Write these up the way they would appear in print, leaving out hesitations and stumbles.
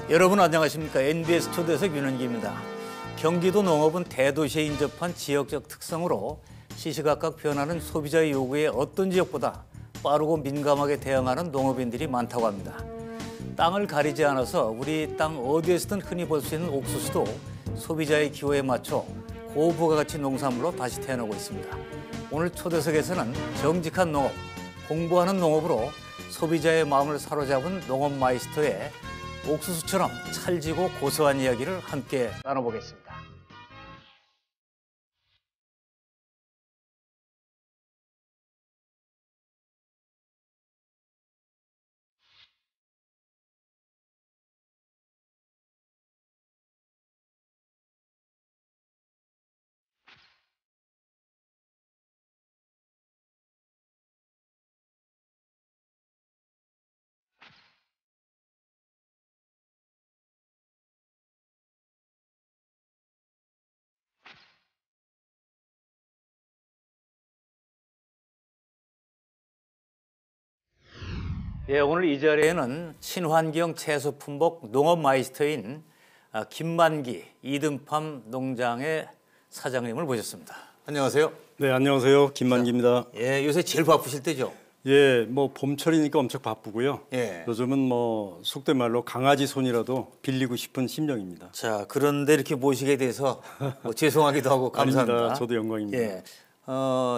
여러분 안녕하십니까? NBS 초대석 윤은기입니다. 경기도 농업은 대도시에 인접한 지역적 특성으로 시시각각 변하는 소비자의 요구에 어떤 지역보다 빠르고 민감하게 대응하는 농업인들이 많다고 합니다. 땅을 가리지 않아서 우리 땅 어디에서든 흔히 볼 수 있는 옥수수도 소비자의 기호에 맞춰 고부가가치 농산물로 다시 태어나고 있습니다. 오늘 초대석에서는 정직한 농업, 공부하는 농업으로 소비자의 마음을 사로잡은 농업 마이스터의 옥수수처럼 찰지고 고소한 이야기를 함께 나눠보겠습니다. 예, 오늘 이 자리에는 친환경 채소 품목 농업 마이스터인 김만기 이든팜 농장의 사장님을 모셨습니다. 안녕하세요. 네, 안녕하세요. 김만기입니다. 예, 요새 제일 바쁘실 때죠? 예, 뭐 봄철이니까 엄청 바쁘고요. 예. 요즘은 뭐 속된 말로 강아지 손이라도 빌리고 싶은 심정입니다. 자, 그런데 이렇게 모시게 돼서 죄송하기도 하고 감사합니다. 아닙니다. 저도 영광입니다. 예.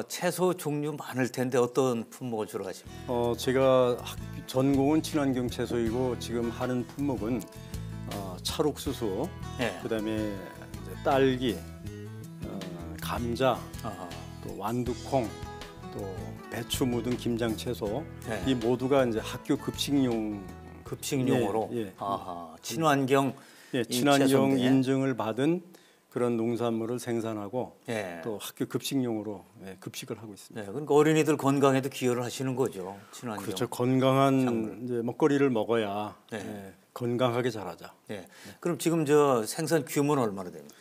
채소 종류 많을 텐데 어떤 품목을 주로 하십니까? 제가 전공은 친환경 채소이고 지금 하는 품목은 찰옥수수, 예. 그다음에 이제 딸기, 감자, 또 완두콩, 또 배추 묻은 김장 채소, 예. 이 모두가 이제 학교 급식용으로 예. 아하, 친환경 예, 이 친환경 채소인데. 인증을 받은 그런 농산물을 생산하고 예. 또 학교 급식용으로 급식을 하고 있습니다. 네, 그러니까 어린이들 건강에도 기여를 하시는 거죠. 친환경. 그렇죠. 건강한 작물. 이제 먹거리를 먹어야 네. 건강하게 자라자. 네. 그럼 지금 저 생산 규모는 얼마나 됩니까?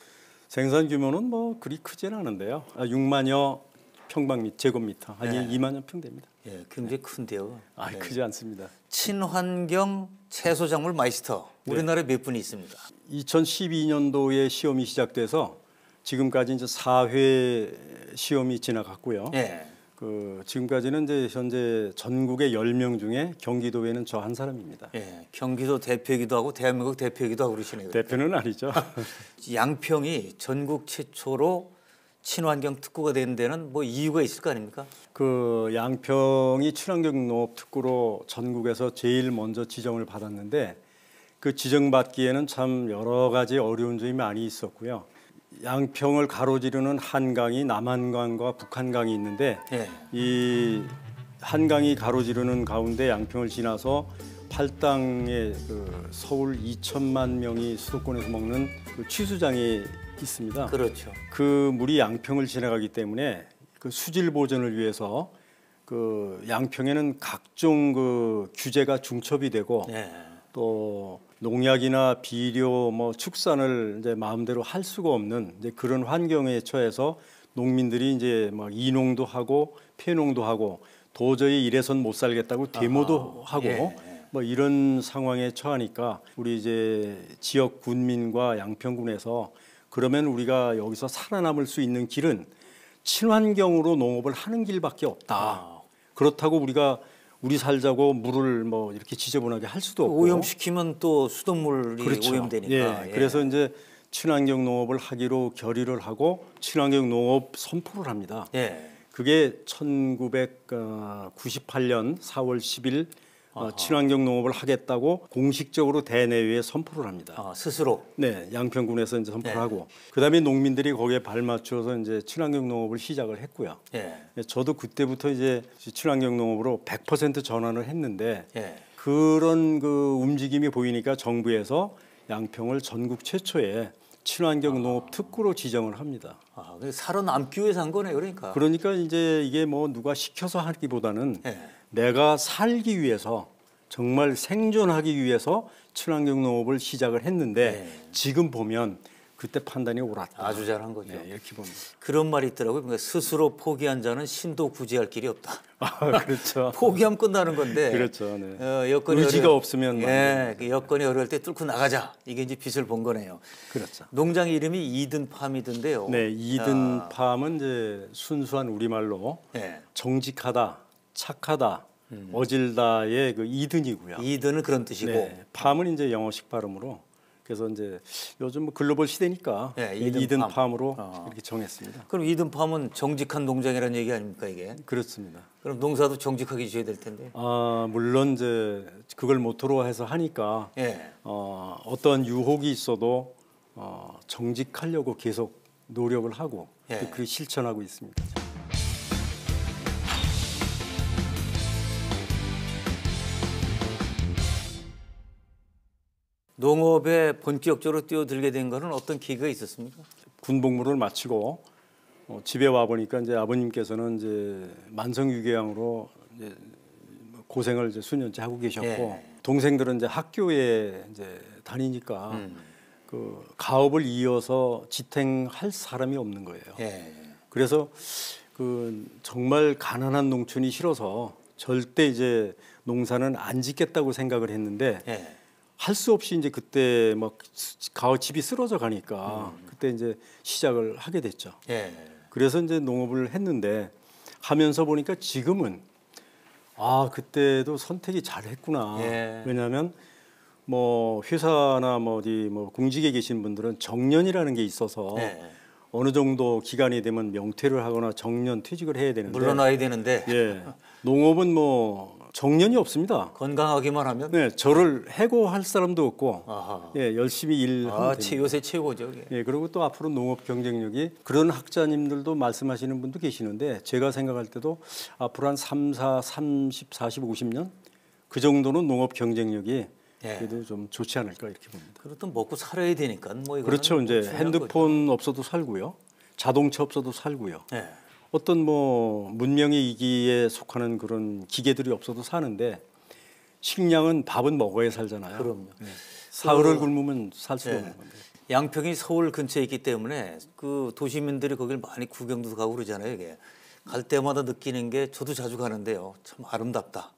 생산 규모는 뭐 그리 크지는 않은데요. 6만여 제곱미터, 아니 네. 2만여 평 됩니다. 예, 굉장히 큰데요. 아, 네. 크지 않습니다. 친환경 채소작물 마이스터 우리나라에 몇 분이 있습니다. 2012년도에 시험이 시작돼서 지금까지 이제 4회 시험이 지나갔고요. 예. 지금까지는 이제 현재 전국의 10명 중에 경기도에는 저 한 사람입니다. 예. 경기도 대표이기도 하고 대한민국 대표이기도 하고 그러시네요. 대표는 아니죠. 양평이 전국 최초로 친환경 특구가 된 데는 뭐 이유가 있을 거 아닙니까? 양평이 친환경 농업 특구로 전국에서 제일 먼저 지정을 받았는데 그 지정받기에는 참 여러 가지 어려운 점이 많이 있었고요. 양평을 가로지르는 한강이 남한강과 북한강이 있는데 예. 이 한강이 가로지르는 가운데 양평을 지나서 팔당에 서울 2천만 명이 수도권에서 먹는 취수장이 있습니다. 그렇죠. 그 물이 양평을 지나가기 때문에 그 수질 보존을 위해서 양평에는 각종 규제가 중첩이 되고 예. 또 농약이나 비료, 축산을 이제 마음대로 할 수가 없는 이제 그런 환경에 처해서 농민들이 이제 막 이농도 하고 폐농도 하고 도저히 이래선 못 살겠다고 데모도 하고 예. 이런 상황에 처하니까 우리 이제 지역 군민과 양평군에서 그러면 우리가 여기서 살아남을 수 있는 길은 친환경으로 농업을 하는 길밖에 없다. 그렇다고 우리 살자고 물을 이렇게 지저분하게 할 수도 없고 오염시키면 또 수돗물이 그렇죠. 오염되니까. 예. 그래서 이제 친환경 농업을 하기로 결의를 하고 친환경 농업 선포를 합니다. 예. 그게 1998년 4월 10일 친환경 농업을 하겠다고 공식적으로 대내외에 선포를 합니다. 스스로. 네, 양평군에서 이제 선포를 네. 하고 그다음에 농민들이 거기에 발맞춰서 이제 친환경 농업을 시작을 했고요. 예. 저도 그때부터 이제 친환경 농업으로 100% 전환을 했는데 예. 그런 움직임이 보이니까 정부에서 양평을 전국 최초의 친환경 농업 특구로 지정을 합니다. 살아남기 위해서 한 거네요, 그러니까. 그러니까 이제 이게 누가 시켜서 하기보다는 예. 내가 살기 위해서 정말 생존하기 위해서 친환경 농업을 시작을 했는데 지금 보면 그때 판단이 옳았다. 아주 잘한 거죠. 네, 이렇게 봅니다. 그런 말이 있더라고요. 그러니까 스스로 포기한 자는 신도 구제할 길이 없다. 그렇죠. 포기하면 끝나는 건데. 그렇죠. 네. 여건이 의지가 없으면 예, 그 여건이 어려울 때 뚫고 나가자. 이게 이제 빛을 본 거네요. 그렇죠. 농장 이름이 이든팜이던데요. 네, 이든팜은 이제 순수한 우리말로 예. 정직하다, 착하다, 어질다의 그 이든이고요. 이든은 그런 뜻이고. 네, 팜은 이제 영어식 발음으로 그래서 이제 요즘 뭐 글로벌 시대니까 네, 이든팜으로 이렇게 정했습니다. 그럼 이든팜은 정직한 농장이라는 얘기 아닙니까 이게? 그렇습니다. 그럼 농사도 정직하게 지어야 될 텐데. 물론 이제 그걸 모토로 해서 하니까 예. 어떤 유혹이 있어도 정직하려고 계속 노력을 하고 예. 그 실천하고 있습니다. 농업에 본격적으로 뛰어들게 된 거는 어떤 계기가 있었습니까? 군복무를 마치고 집에 와 보니까 이제 아버님께서는 이제 만성유궤양으로 이제 고생을 이제 수년째 하고 계셨고 예. 동생들은 이제 학교에 이제 다니니까 그 가업을 이어서 지탱할 사람이 없는 거예요. 예. 그래서 그 정말 가난한 농촌이 싫어서 절대 이제 농사는 안 짓겠다고 생각을 했는데 예. 할 수 없이 이제 그때 막 가을 집이 쓰러져 가니까 그때 이제 시작을 하게 됐죠. 예. 그래서 이제 농업을 했는데 하면서 보니까 지금은 그때도 선택이 잘했구나. 예. 왜냐하면 뭐 회사나 뭐 어디 뭐 공직에 계신 분들은 정년이라는 게 있어서 예. 어느 정도 기간이 되면 명퇴를 하거나 정년 퇴직을 해야 되는데 물러나야 되는데 예. 농업은 뭐 정년이 없습니다. 건강하기만 하면. 네, 저를 해고할 사람도 없고 아하. 예, 열심히 일하면 됩니다. 요새 최고죠. 이게. 예, 그리고 또 앞으로 농업 경쟁력이 그런 학자님들도 말씀하시는 분도 계시는데 제가 생각할 때도 앞으로 한 30, 40, 50년 그 정도는 농업 경쟁력이 예. 그래도 좀 좋지 않을까 이렇게 봅니다. 그래도 먹고 살아야 되니까 뭐 이거는 그렇죠. 이제 중요한 핸드폰 없어도 살고요. 자동차 없어도 살고요. 거죠. 예. 어떤 뭐 문명의 이기에 속하는 그런 기계들이 없어도 사는데 식량은 밥은 먹어야 살잖아요. 그럼요. 사흘을 굶으면 살 수가 없는 건데. 양평이 서울 근처에 있기 때문에 그 도시민들이 거길 많이 구경도 가고 그러잖아요. 이게 갈 때마다 느끼는 게 저도 자주 가는데요. 참 아름답다.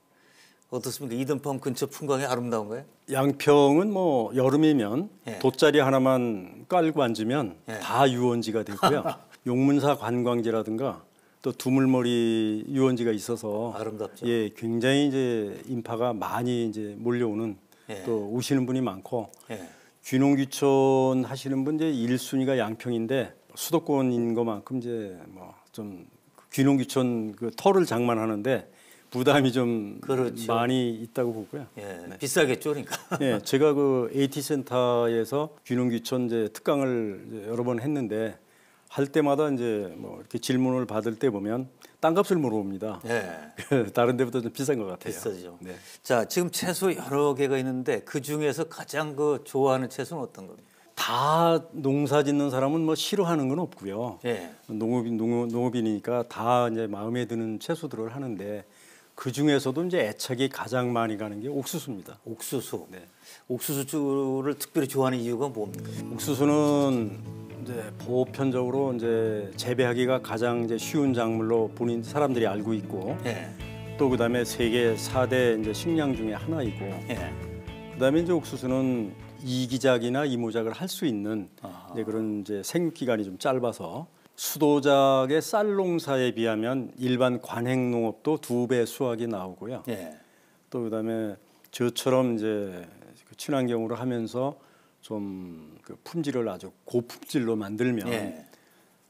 어떻습니까? 이든팜 근처 풍광이 아름다운 거예요? 양평은 뭐 여름이면 예. 돗자리 하나만 깔고 앉으면 예. 다 유원지가 되고요. 용문사 관광지라든가 또 두물머리 유원지가 있어서 아름답죠. 예, 굉장히 이제 인파가 많이 이제 몰려오는 예. 또 오시는 분이 많고 예. 귀농귀촌 하시는 분 이제 1순위가 양평인데 수도권인 것만큼 이제 뭐 좀 귀농귀촌 그 터를 장만하는데 부담이 좀 그렇죠. 많이 있다고 보고요. 예. 비싸겠죠, 그러니까. 예, 제가 그 AT 센터에서 귀농귀촌 이제 특강을 이제 여러 번 했는데 할 때마다 이제 뭐 이렇게 질문을 받을 때 보면 땅값을 물어봅니다. 예. 다른 데보다 좀 비싼 것 같아요. 비싸죠. 네. 자, 지금 채소 여러 개가 있는데 그 중에서 가장 그 좋아하는 채소는 어떤 겁니까? 다 농사 짓는 사람은 뭐 싫어하는 건 없고요. 예. 농업인이니까 다 이제 마음에 드는 채소들을 하는데 그 중에서도 이제 애착이 가장 많이 가는 게 옥수수입니다. 옥수수. 네. 옥수수를 특별히 좋아하는 이유가 뭡니까? 옥수수는 이제 보편적으로 이제 재배하기가 가장 이제 쉬운 작물로 본인 사람들이 알고 있고 예. 또 그다음에 세계 4대 이제 식량 중에 하나이고 예. 그다음에 이제 옥수수는 이기작이나 이모작을 할 수 있는 이제 그런 이제 생육 기간이 좀 짧아서 수도작의 쌀 농사에 비하면 일반 관행 농업도 2배 수확이 나오고요. 예. 또 그다음에 저처럼 이제 그 친환경으로 하면서 좀 그 품질을 아주 고품질로 만들면 예.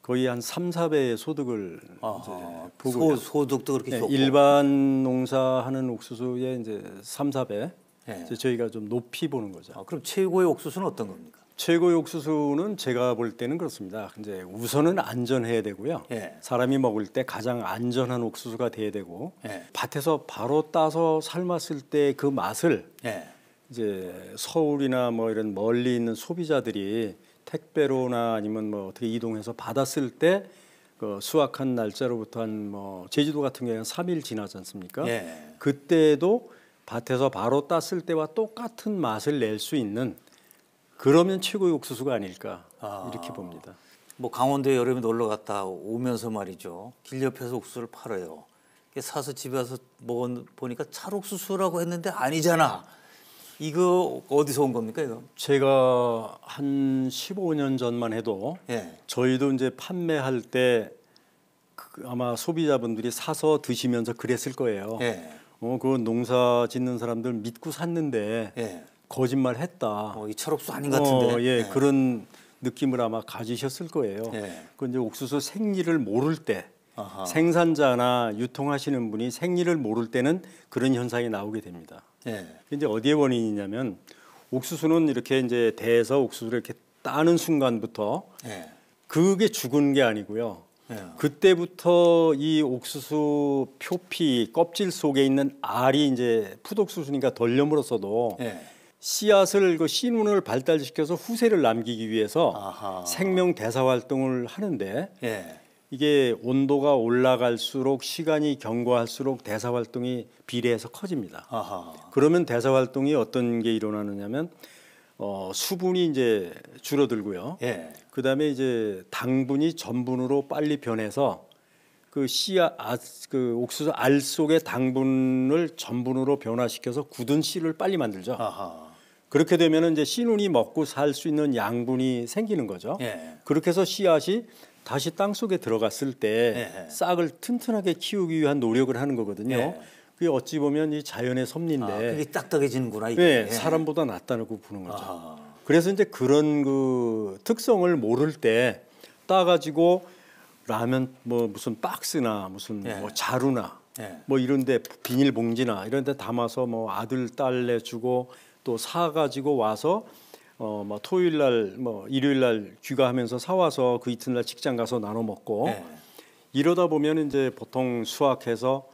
거의 한 3, 4배의 소득을 이제 보고 소득도 그렇게 좋고. 일반 농사하는 옥수수의 이제 3, 4배 예. 이제 저희가 좀 높이 보는 거죠. 그럼 최고의 옥수수는 어떤 겁니까? 최고의 옥수수는 제가 볼 때는 그렇습니다. 이제 우선은 안전해야 되고요. 예. 사람이 먹을 때 가장 안전한 옥수수가 돼야 되고 예. 밭에서 바로 따서 삶았을 때 그 맛을 예. 이제 서울이나 뭐 이런 멀리 있는 소비자들이 택배로나 아니면 뭐 어떻게 이동해서 받았을 때 그 수확한 날짜로부터 한 뭐 제주도 같은 경우에는 3일 지나지 않습니까? 예. 그때도 밭에서 바로 땄을 때와 똑같은 맛을 낼 수 있는 그러면 최고의 옥수수가 아닐까 이렇게 봅니다. 뭐 강원도에 여름에 놀러 갔다 오면서 말이죠. 길 옆에서 옥수수를 팔아요. 사서 집에 와서 먹어보니까 찰옥수수라고 했는데 아니잖아. 이거 어디서 온 겁니까 이거? 제가 한 15년 전만 해도 예. 저희도 이제 판매할 때 아마 소비자분들이 사서 드시면서 그랬을 거예요. 예. 그 농사 짓는 사람들 믿고 샀는데 예. 거짓말했다. 이 찰옥수수 아닌 것 같은데. 예, 그런 느낌을 아마 가지셨을 거예요. 예. 그 이제 옥수수 생리를 모를 때, 아하. 생산자나 유통하시는 분이 생리를 모를 때는 그런 현상이 나오게 됩니다. 예. 이제 어디에 원인이냐면 옥수수는 이렇게 이제 대에서 옥수수를 이렇게 따는 순간부터 예. 그게 죽은 게 아니고요. 예. 그때부터 이 옥수수 표피 껍질 속에 있는 알이 이제 풋옥수수니까 덜 여물었어도 예. 씨앗을 그 씨눈을 발달시켜서 후세를 남기기 위해서 아하. 생명 대사 활동을 하는데 예. 이게 온도가 올라갈수록 시간이 경과할수록 대사 활동이 비례해서 커집니다. 아하. 그러면 대사 활동이 어떤 게 일어나느냐면 수분이 이제 줄어들고요. 예. 그다음에 이제 당분이 전분으로 빨리 변해서 그 그 옥수수 알 속의 당분을 전분으로 변화시켜서 굳은 씨를 빨리 만들죠. 아하. 그렇게 되면 이제 씨눈이 먹고 살 수 있는 양분이 생기는 거죠. 예. 그렇게 해서 씨앗이 다시 땅 속에 들어갔을 때 예. 싹을 튼튼하게 키우기 위한 노력을 하는 거거든요. 예. 그게 어찌 보면 이 자연의 섭리인데 그게 딱딱해지는구나 이게. 네, 사람보다 낫다고 보는 거죠. 아하. 그래서 이제 그런 그 특성을 모를 때 따가지고 라면 뭐 무슨 박스나 무슨 예. 뭐 자루나 예. 뭐 이런데 비닐봉지나 이런데 담아서 뭐 아들 딸내 주고 또 사가지고 와서 뭐 토요일 날 뭐 일요일 날 귀가하면서 사와서 그 이튿날 직장 가서 나눠 먹고 예. 이러다 보면 이제 보통 수확해서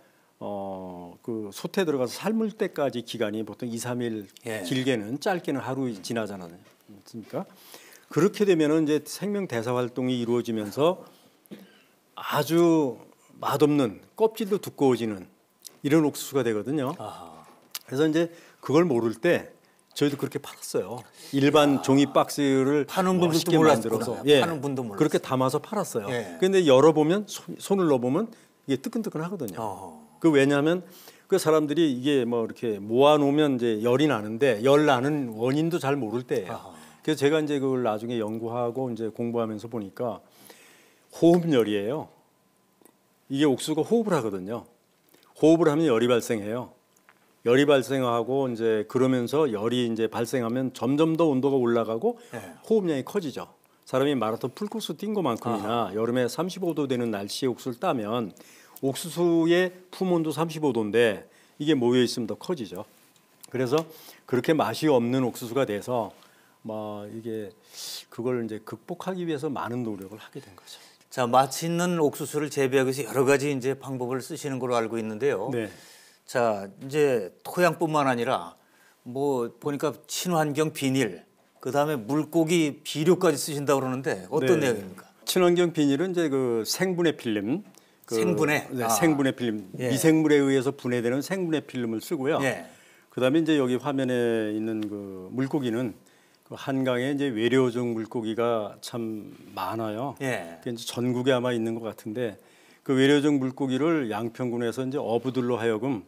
그 솥에 들어가서 삶을 때까지 기간이 보통 2, 3일 예. 길게는 짧게는 하루 지나잖아요. 그러니까 그렇게 되면은 이제 생명 대사 활동이 이루어지면서 아주 맛없는 껍질도 두꺼워지는 이런 옥수수가 되거든요. 아하. 그래서 이제 그걸 모를 때 저희도 그렇게 팔았어요. 일반 종이 박스를 파는 분들도 멋있게 몰랐구나. 만들어서 파는 분도 몰랐어요. 그렇게 담아서 팔았어요. 예. 그런데 열어보면 손을 넣어보면 이게 뜨끈뜨끈하거든요. 어허. 그 왜냐하면 그 사람들이 이게 뭐 이렇게 모아놓으면 이제 열이 나는데 열 나는 원인도 잘 모를 때예요. 아하. 그래서 제가 이제 그걸 나중에 연구하고 이제 공부하면서 보니까 호흡열이에요. 이게 옥수수가 호흡을 하거든요. 호흡을 하면 열이 발생해요. 열이 발생하고 이제 그러면서 열이 이제 발생하면 점점 더 온도가 올라가고 예. 호흡량이 커지죠. 사람이 마라톤 풀코스 뛴 것만큼이나 여름에 35도 되는 날씨에 옥수수를 따면 옥수수의 품온도 35도인데 이게 모여 있으면 더 커지죠. 그래서 그렇게 맛이 없는 옥수수가 돼서 뭐 이게 그걸 이제 극복하기 위해서 많은 노력을 하게 된 거죠. 자, 맛있는 옥수수를 재배하기 위해서 여러 가지 이제 방법을 쓰시는 걸로 알고 있는데요. 네. 자, 이제 토양뿐만 아니라 뭐 보니까 친환경 비닐, 그다음에 물고기 비료까지 쓰신다고 그러는데 어떤 네. 내용입니까? 친환경 비닐은 이제 그 생분해 필름, 생분해? 네, 아. 생분해 필름, 예. 미생물에 의해서 분해되는 생분해 필름을 쓰고요. 예. 그다음에 이제 여기 화면에 있는 그 물고기는 그 한강에 이제 외래어종 물고기가 참 많아요. 예. 그게 이제 전국에 아마 있는 것 같은데 그 외래어종 물고기를 양평군에서 이제 어부들로 하여금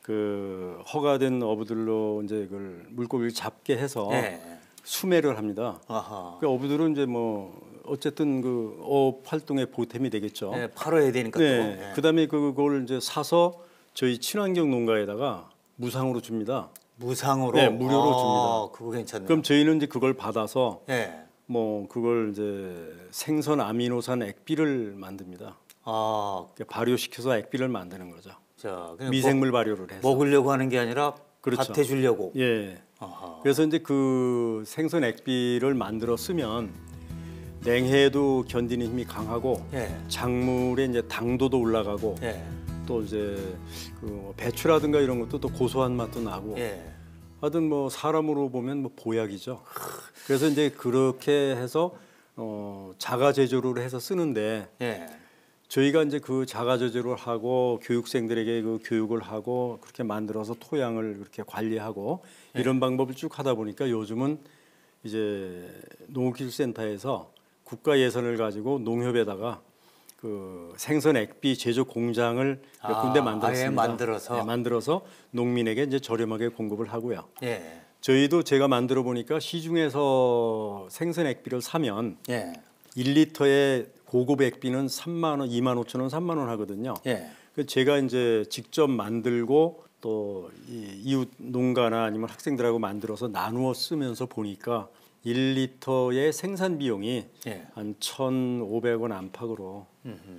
그 허가된 어부들로 이제 그걸 물고기를 잡게 해서 예. 수매를 합니다. 아하. 그 어부들은 이제 뭐 어쨌든 그 어업 활동의 보탬이 되겠죠. 예, 팔아야 되니까 네. 또. 예. 그다음에 그걸 이제 사서 저희 친환경 농가에다가 무상으로 줍니다. 무상으로. 네, 무료로 줍니다. 그거 괜찮네요. 그럼 저희는 이제 그걸 받아서 예. 뭐 그걸 이제 생선 아미노산 액비를 만듭니다. 아, 그러니까 발효시켜서 액비를 만드는 거죠. 자, 그냥 미생물 발효를 해서. 먹으려고 하는 게 아니라 그렇죠. 밭에 주려고. 예. 아하. 그래서 이제 그 생선 액비를 만들어 쓰면 냉해에도 견디는 힘이 강하고 예. 작물의 이제 당도도 올라가고 예. 또 이제 그 배추라든가 이런 것도 또 고소한 맛도 나고 예. 하여튼 뭐 사람으로 보면 뭐 보약이죠. 그래서 이제 그렇게 해서 자가 제조를 해서 쓰는데 예. 저희가 이제 그 자가 제조를 하고 교육생들에게 그 교육을 하고 그렇게 만들어서 토양을 그렇게 관리하고 이런 방법을 쭉 하다 보니까 요즘은 이제 농업기술센터에서 국가 예산을 가지고 농협에다가 그 생선 액비 제조 공장을 몇 군데 만들었습니다. 아예 만들어서 네, 만들어서 농민에게 이제 저렴하게 공급을 하고요. 예. 저희도 제가 만들어 보니까 시중에서 생선 액비를 사면 예. 1리터의 고급 액비는 3만 원, 2만 5천 원, 3만 원 하거든요. 예. 그 제가 이제 직접 만들고 또 이웃 농가나 아니면 학생들하고 만들어서 나누어 쓰면서 보니까 1리터의 생산 비용이 예. 한 1,500원 안팎으로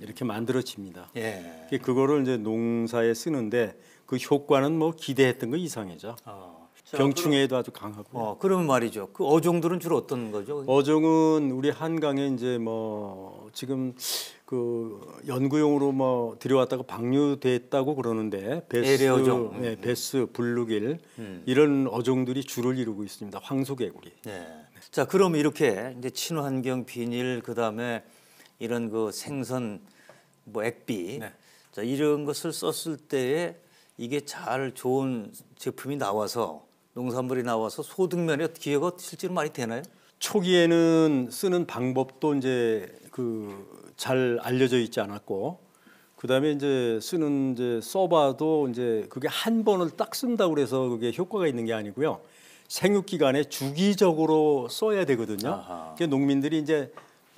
이렇게 만들어집니다. 예. 그거를 이제 농사에 쓰는데 그 효과는 뭐 기대했던 거 이상이죠. 병충해에도 아주 강하고. 그러면 말이죠. 그 어종들은 주로 어떤 거죠? 어종은 우리 한강에 이제 뭐 지금 그 연구용으로 뭐 들여왔다가 방류됐다고 그러는데 베스, 애래어종. 네, 베스, 블루길 이런 어종들이 주를 이루고 있습니다. 황소개구리. 네. 자, 그럼 이렇게 이제 친환경 비닐 그다음에 이런 그 생선 뭐 액비 네. 자, 이런 것을 썼을 때에 이게 잘 좋은 제품이 나와서 농산물이 나와서 소득면에 기여가 실제로 많이 되나요? 초기에는 쓰는 방법도 이제 그 잘 알려져 있지 않았고 그다음에 이제 쓰는 이제 써봐도 이제 그게 한 번을 딱 쓴다고 그래서 그게 효과가 있는 게 아니고요. 생육 기간에 주기적으로 써야 되거든요. 그러니까 농민들이 이제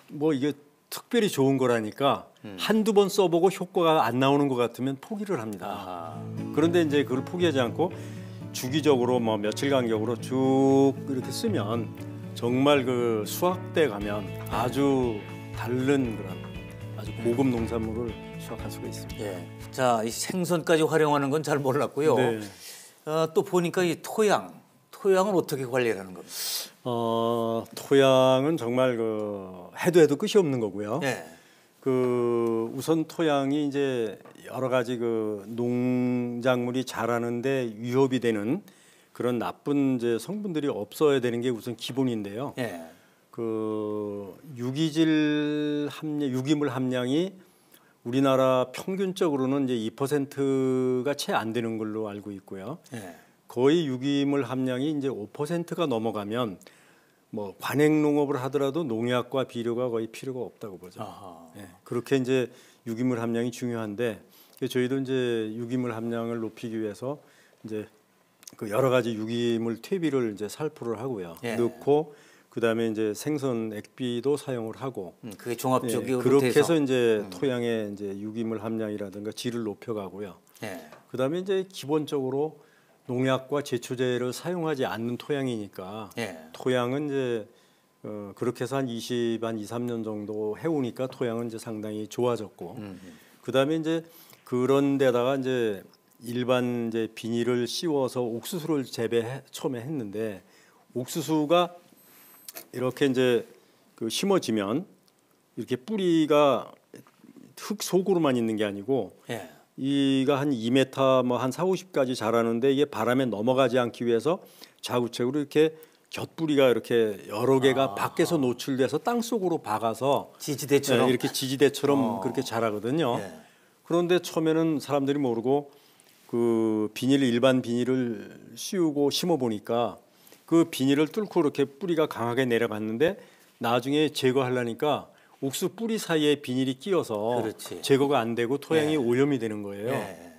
뭐 이게 특별히 좋은 거라니까 한두 번 써보고 효과가 안 나오는 것 같으면 포기를 합니다. 그런데 이제 그걸 포기하지 않고 주기적으로 뭐 며칠 간격으로 쭉 이렇게 쓰면 정말 그 수확 때 가면 아주 다른 그런 아주 고급 농산물을 수확할 수가 있습니다. 예. 자, 이 생선까지 활용하는 건 잘 몰랐고요. 네. 또 보니까 이 토양은 어떻게 관리하는 겁니까? 토양은 정말 그 해도 끝이 없는 거고요. 예. 그 우선 토양이 이제 여러 가지 그 농작물이 자라는데 위협이 되는 그런 나쁜 이제 성분들이 없어야 되는 게 우선 기본인데요. 예. 그 유기물 함량이 우리나라 평균적으로는 이제 2%가 채 안 되는 걸로 알고 있고요. 예. 거의 유기물 함량이 이제 5%가 넘어가면 뭐 관행 농업을 하더라도 농약과 비료가 거의 필요가 없다고 보죠. 예, 그렇게 이제 유기물 함량이 중요한데 저희도 이제 유기물 함량을 높이기 위해서 이제 그 여러 가지 유기물 퇴비를 이제 살포를 하고요. 예. 넣고 그다음에 이제 생선 액비도 사용을 하고 그게 종합적으로 그렇게 돼서. 해서 이제 토양의 이제 유기물 함량이라든가 질을 높여가고요. 예. 그다음에 이제 기본적으로 농약과 제초제를 사용하지 않는 토양이니까 예. 토양은 이제 그렇게 해서 한 23년 정도 해오니까 토양은 이제 상당히 좋아졌고 그다음에 이제 그런 데다가 이제 일반 이제 비닐을 씌워서 옥수수를 처음에 했는데 옥수수가 이렇게 이제 그 심어지면 이렇게 뿌리가 흙 속으로만 있는 게 아니고 예. 이가 한 2m 뭐 한 4, 50까지 자라는데 이게 바람에 넘어가지 않기 위해서 자구책으로 이렇게 곁뿌리가 이렇게 여러 개가 밖에서 노출돼서 땅 속으로 박아서 지지대처럼. 이렇게 지지대처럼 그렇게 자라거든요. 예. 그런데 처음에는 사람들이 모르고 그 일반 비닐을 씌우고 심어 보니까 그 비닐을 뚫고 이렇게 뿌리가 강하게 내려갔는데 나중에 제거하려니까 옥수 뿌리 사이에 비닐이 끼어서 그렇지. 제거가 안 되고 토양이 예. 오염이 되는 거예요. 예.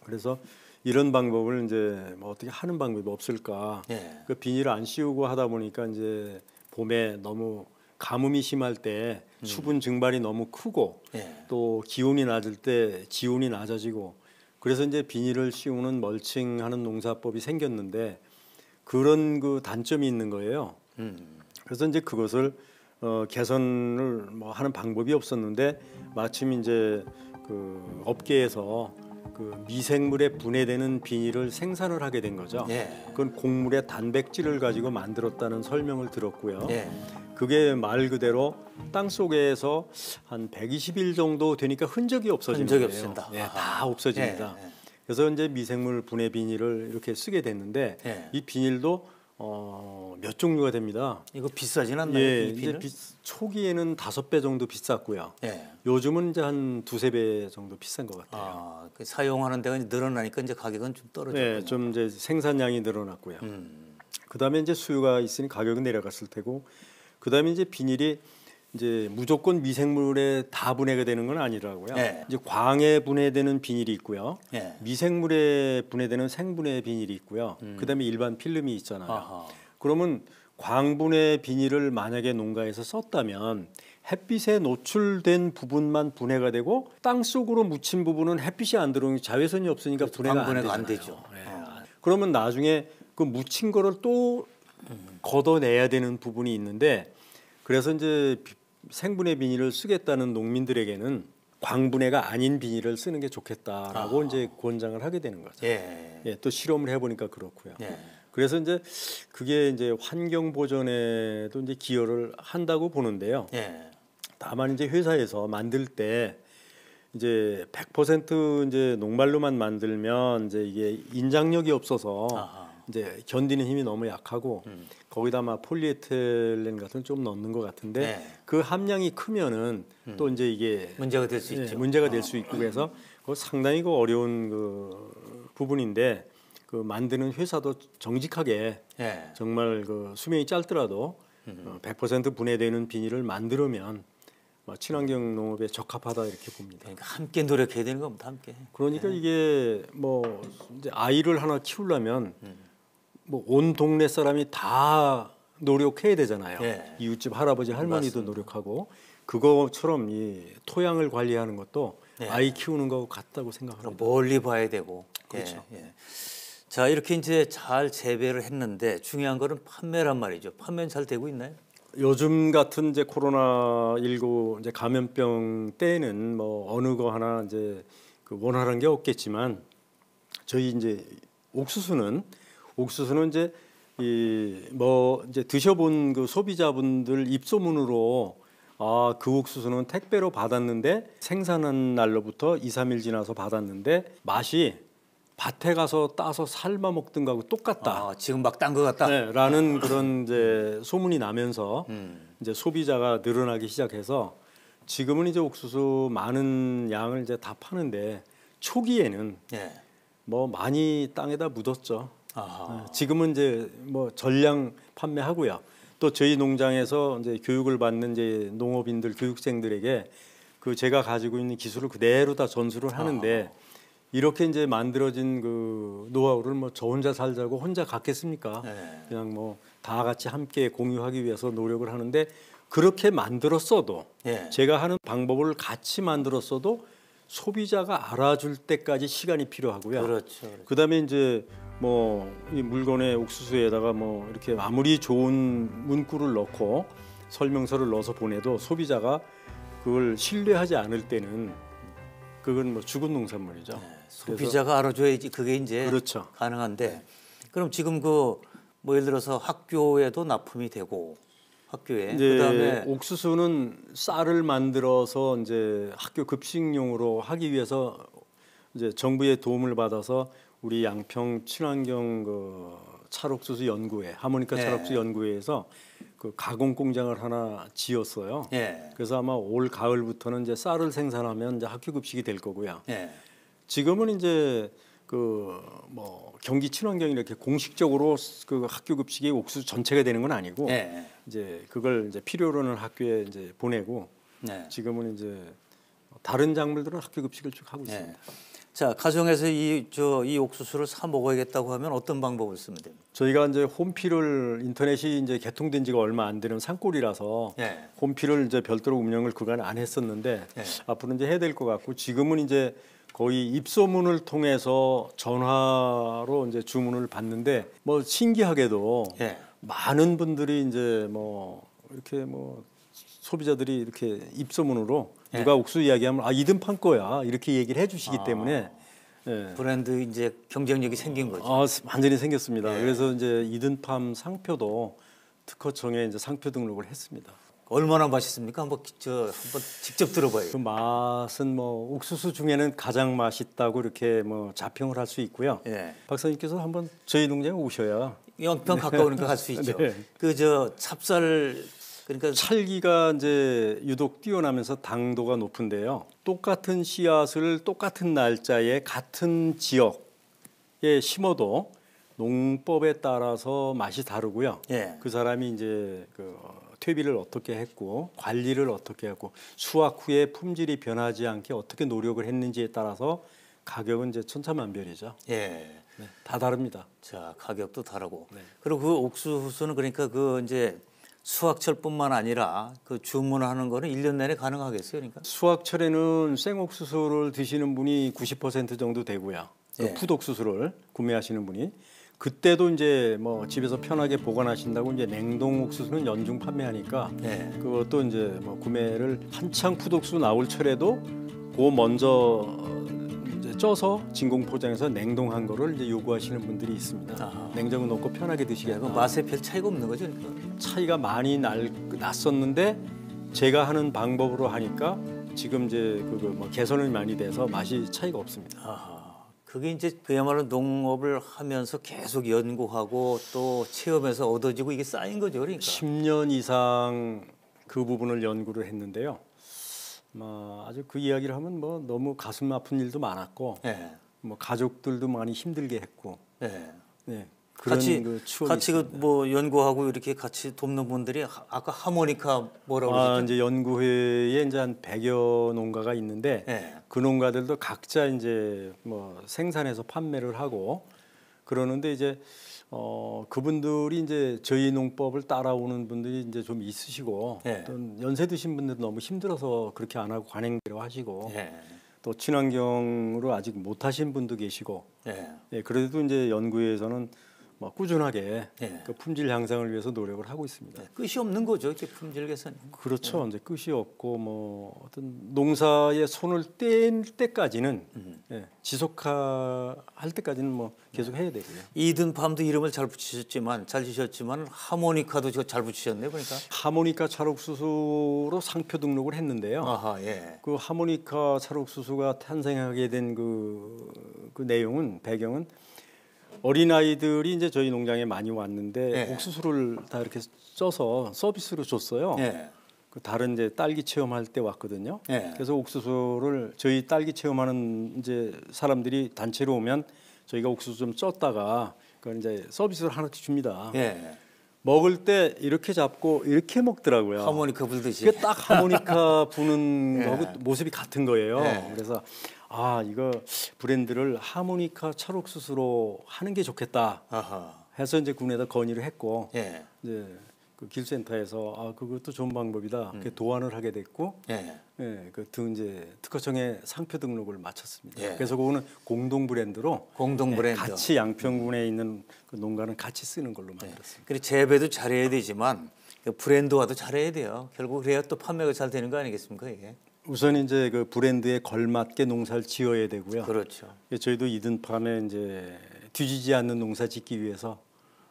그래서 이런 방법을 이제 뭐 어떻게 하는 방법이 없을까? 예. 그 비닐을 안 씌우고 하다 보니까 이제 봄에 너무 가뭄이 심할 때 수분 증발이 너무 크고 예. 또 기온이 낮을 때 지온이 낮아지고 그래서 이제 비닐을 씌우는 멀칭하는 농사법이 생겼는데 그런 그 단점이 있는 거예요. 그래서 이제 그것을 개선을 뭐 하는 방법이 없었는데 마침 이제 그 업계에서 그 미생물에 분해되는 비닐을 생산을 하게 된 거죠. 예. 그건 곡물의 단백질을 가지고 만들었다는 설명을 들었고요. 예. 그게 말 그대로 땅 속에서 한 120일 정도 되니까 흔적이 없어지는 흔적이 거예요. 없어진다. 네, 아하. 다 없어집니다. 예, 예. 그래서 이제 미생물 분해 비닐을 이렇게 쓰게 됐는데 예. 이 비닐도 몇 종류가 됩니다. 이거 비싸진 않나요? 예, 이 비닐? 이제 초기에는 5배 정도 비쌌고요. 예. 요즘은 이제 한 2~3배 정도 비싼 것 같아요. 그 사용하는 데가 이제 늘어나니까 이제 가격은 좀 떨어졌군요. 네, 좀 이제 생산량이 늘어났고요. 그다음에 이제 수요가 있으니 가격은 내려갔을 테고, 그다음에 이제 비닐이 이제 무조건 미생물에 다 분해가 되는 건 아니라고요. 네. 이제 광에 분해되는 비닐이 있고요. 네. 미생물에 분해되는 생분해 비닐이 있고요. 그다음에 일반 필름이 있잖아요. 아하. 그러면 광분해 비닐을 만약에 농가에서 썼다면 햇빛에 노출된 부분만 분해가 되고 땅 속으로 묻힌 부분은 햇빛이 안 들어오니 자외선이 없으니까 분해가 안 되죠. 네. 그러면 나중에 그 묻힌 거를 또 걷어내야 되는 부분이 있는데, 그래서 이제 생분해 비닐을 쓰겠다는 농민들에게는 광분해가 아닌 비닐을 쓰는 게 좋겠다라고 이제 권장을 하게 되는 거죠. 예. 예, 또 실험을 해보니까 그렇고요. 예. 그래서 이제 그게 이제 환경 보전에도 이제 기여를 한다고 보는데요. 예. 다만 이제 회사에서 만들 때 이제 100% 이제 녹말로만 만들면 이제 이게 인장력이 없어서 아하. 이제 견디는 힘이 너무 약하고 거기다 막 폴리에틸렌 같은 좀 넣는 것 같은데 네. 그 함량이 크면은 또 이제 이게 문제가 될 수 예, 있죠. 문제가 될 수 있고, 그래서 그 상당히 그 어려운 그 부분인데, 그 만드는 회사도 정직하게 예. 정말 그 수명이 짧더라도 100% 분해되는 비닐을 만들면 친환경 농업에 적합하다 이렇게 봅니다. 그러니까 함께 노력해야 되는 겁니다. 함께. 그러니까 이게 뭐 이제 아이를 하나 키우려면 뭐 온 동네 사람이 다 노력해야 되잖아요. 예. 이웃집 할아버지 할머니도 맞습니다. 노력하고, 그거처럼 이 토양을 관리하는 것도 예. 아이 키우는 거하고 같다고 그럼 생각합니다. 멀리 봐야 되고. 그렇죠. 예. 예. 자, 이렇게 이제 잘 재배를 했는데 중요한 거는 판매란 말이죠. 판매는 잘 되고 있나요? 요즘 같은 이제 코로나19 이제 감염병 때는 뭐 어느 거 하나 이제 그 원활한 게 없겠지만, 저희 이제 옥수수는 이제 이 뭐 이제 드셔본 그 소비자분들 입소문으로 그 옥수수는 택배로 받았는데 생산한 날로부터 2, 3일 지나서 받았는데 맛이 밭에 가서 따서 삶아 먹던 거하고 똑같다. 지금 막 딴 것 같다. 네, 라는 그런 이제 소문이 나면서 이제 소비자가 늘어나기 시작해서 지금은 이제 옥수수 많은 양을 이제 다 파는데, 초기에는 예. 뭐 많이 땅에다 묻었죠. 아하. 지금은 이제 뭐 전량 판매하고요. 또 저희 농장에서 이제 교육을 받는 이제 농업인들 교육생들에게 그 제가 가지고 있는 기술을 그대로 다 전수를 하는데, 이렇게 이제 만들어진 그 노하우를 뭐 저 혼자 살자고 혼자 갖겠습니까? 네. 그냥 뭐 다 같이 함께 공유하기 위해서 노력을 하는데, 그렇게 만들었어도 예. 제가 하는 방법을 같이 만들었어도 소비자가 알아줄 때까지 시간이 필요하고요. 그렇죠. 그다음에 이제 뭐 이 물건에 옥수수에다가 뭐 이렇게 아무리 좋은 문구를 넣고 설명서를 넣어서 보내도 소비자가 그걸 신뢰하지 않을 때는 그건 뭐 죽은 농산물이죠. 소비자가 알아줘야지 그게 이제 그렇죠. 가능한데, 그럼 지금 그 뭐 예를 들어서 학교에도 납품이 되고, 학교에 이제 그다음에 옥수수는 쌀을 만들어서 이제 학교 급식용으로 하기 위해서 이제 정부의 도움을 받아서 우리 양평 친환경 그 찰옥수수 연구회, 하모니카 네. 찰옥수수 연구회에서 그 가공 공장을 하나 지었어요. 예. 그래서 아마 올 가을부터는 이제 쌀을 생산하면 이제 학교 급식이 될 거고요. 예. 지금은 이제 그 뭐 경기 친환경이 이렇게 공식적으로 그 학교 급식이 옥수수 전체가 되는 건 아니고, 예. 이제 그걸 이제 필요로는 학교에 이제 보내고, 네. 지금은 이제 다른 작물들은 학교 급식을 쭉 하고 있습니다. 예. 자, 가정에서 이 옥수수를 사 먹어야겠다고 하면 어떤 방법을 쓰면 됩니까? 저희가 이제 홈피를 인터넷이 이제 개통된 지가 얼마 안 되는 산골이라서 예. 홈피를 이제 별도로 운영을 그간 안 했었는데 예. 앞으로 이제 해야 될 것 같고, 지금은 이제 거의 입소문을 통해서 전화로 이제 주문을 받는데, 뭐 신기하게도 예. 많은 분들이 이제 뭐 이렇게 뭐 소비자들이 이렇게 입소문으로 누가 옥수수 이야기하면 이든판 거야 이렇게 얘기를 해주시기 때문에 예. 브랜드 이제 경쟁력이 생긴 거죠. 완전히 생겼습니다. 예. 그래서 이제 이든팜 상표도 특허청에 이제 상표 등록을 했습니다. 얼마나 맛있습니까? 한번 직접 들어봐요. 그 맛은 뭐 옥수수 중에는 가장 맛있다고 이렇게 뭐 자평을 할 수 있고요. 예. 박사님께서 한번 저희 농장에 오셔야 영평 가까우니까 갈 수 있죠. 네. 그 찹쌀, 그러니까 찰기가 이제 유독 뛰어나면서 당도가 높은데요. 똑같은 씨앗을 똑같은 날짜에 같은 지역에 심어도 농법에 따라서 맛이 다르고요. 예. 그 사람이 이제 그 퇴비를 어떻게 했고 관리를 어떻게 했고 수확 후에 품질이 변하지 않게 어떻게 노력을 했는지에 따라서 가격은 이제 천차만별이죠. 예. 네, 다 다릅니다. 자, 가격도 다르고. 네. 그리고 그 옥수수는 그러니까 그 이제 수확철뿐만 아니라 그 주문하는 거는 1년 내내 가능하겠어요, 그러니까. 수확철에는 생옥수수를 드시는 분이 90% 정도 되고요. 그 예. 풋옥수수를 구매하시는 분이 그때도 이제 뭐 집에서 편하게 보관하신다고 이제 냉동 옥수수는 연중 판매하니까 예. 그것도 이제 뭐 구매를 한창 풋옥수수 나올 철에도 그거 먼저 이제 쪄서 진공 포장해서 냉동한 거를 이제 요구하시는 분들이 있습니다. 아하. 냉장고 넣고 편하게 그 드시겠다. 맛에 별 차이가 없는 거죠, 그러니까. 차이가 많이 났었는데 제가 하는 방법으로 하니까 지금 이제 그거 뭐 개선이 많이 돼서 맛이 차이가 없습니다. 아하. 그게 이제 그야말로 농업을 하면서 계속 연구하고 또 체험해서 얻어지고 이게 쌓인 거죠, 그러니까. 10년 이상 그 부분을 연구를 했는데요. 아주 그 이야기를 하면 뭐 너무 가슴 아픈 일도 많았고, 예. 뭐 가족들도 많이 힘들게 했고, 예. 네, 그런 그 추억이 같이 그 있습니다. 뭐 연구하고 이렇게 같이 돕는 분들이 아까 하모니카 뭐라고 그러셨죠? 이제 연구회에 이제 한 100여 농가가 있는데 예. 그 농가들도 각자 이제 뭐 생산해서 판매를 하고 그러는데 이제 그분들이 이제 저희 농법을 따라오는 분들이 이제 좀 있으시고 예. 또 연세 드신 분들은 너무 힘들어서 그렇게 안 하고 관행대로 하시고 예. 또 친환경으로 아직 못 하신 분도 계시고 예. 예, 그래도 이제 연구회에서는 뭐 꾸준하게 예. 그 품질 향상을 위해서 노력을 하고 있습니다. 끝이 없는 거죠, 이렇게 품질 개선. 그렇죠. 이제 끝이 없고 뭐 어떤 농사에 손을 뗄 때까지는 예, 지속할 때까지는 뭐 계속 해야 되고요. 이든팜도 이름을 잘 붙이셨지만 잘 지셨지만 하모니카도 잘 붙이셨네 보니까. 하모니카 찰옥수수로 상표 등록을 했는데요. 아하, 예. 그 하모니카 찰옥수수가 탄생하게 된 그 내용은 배경은 어린아이들이 이제 저희 농장에 많이 왔는데 예. 옥수수를 다 이렇게 쪄서 서비스로 줬어요. 예. 그 다른 이제 딸기 체험할 때 왔거든요. 예. 그래서 옥수수를 저희 딸기 체험하는 이제 사람들이 단체로 오면 저희가 옥수수 좀 쪘다가 그걸 이제 서비스를 하나씩 줍니다. 예. 먹을 때 이렇게 잡고 이렇게 먹더라고요. 하모니카 불듯이. 그게 딱 하모니카 부는 예. 거하고 모습이 같은 거예요. 예. 그래서 이거 브랜드를 하모니카 찰옥수수로 하는 게 좋겠다 아하. 해서 이제 군에다 건의를 했고 예. 이제 그 길센터에서 그것도 좋은 방법이다. 그렇게 도안을 하게 됐고 예. 예, 이제 특허청에 상표 등록을 마쳤습니다. 예. 그래서 그거는 공동 브랜드로 공동 브랜드. 같이 양평군에 있는 그 농가는 같이 쓰는 걸로 만들었습니다. 그리고 재배도 잘해야 되지만 그 브랜드화도 잘해야 돼요. 결국 그래야 또 판매가 잘 되는 거 아니겠습니까, 이게? 우선 이제 그 브랜드에 걸맞게 농사를 지어야 되고요. 그렇죠. 저희도 이든팜에 이제 뒤지지 않는 농사 짓기 위해서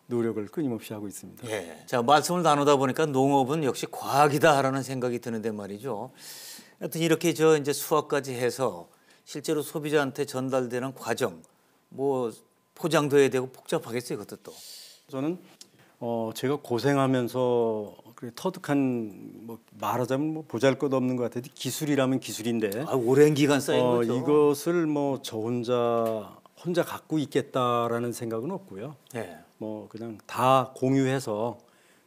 노력을 끊임없이 하고 있습니다. 예. 자, 말씀을 나누다 보니까 농업은 역시 과학이다라는 생각이 드는데 말이죠. 하여튼 이렇게 이제 수확까지 해서 실제로 소비자한테 전달되는 과정, 뭐 포장도 해야 되고 복잡하겠어요, 그것도 또. 저는 제가 고생하면서 터득한 뭐 말하자면 뭐 보잘것없는 것 같아도 기술이라면 기술인데 오랜 기간 쌓인 거죠. 이것을 뭐 저 혼자 갖고 있겠다라는 생각은 없고요. 예. 뭐 그냥 다 공유해서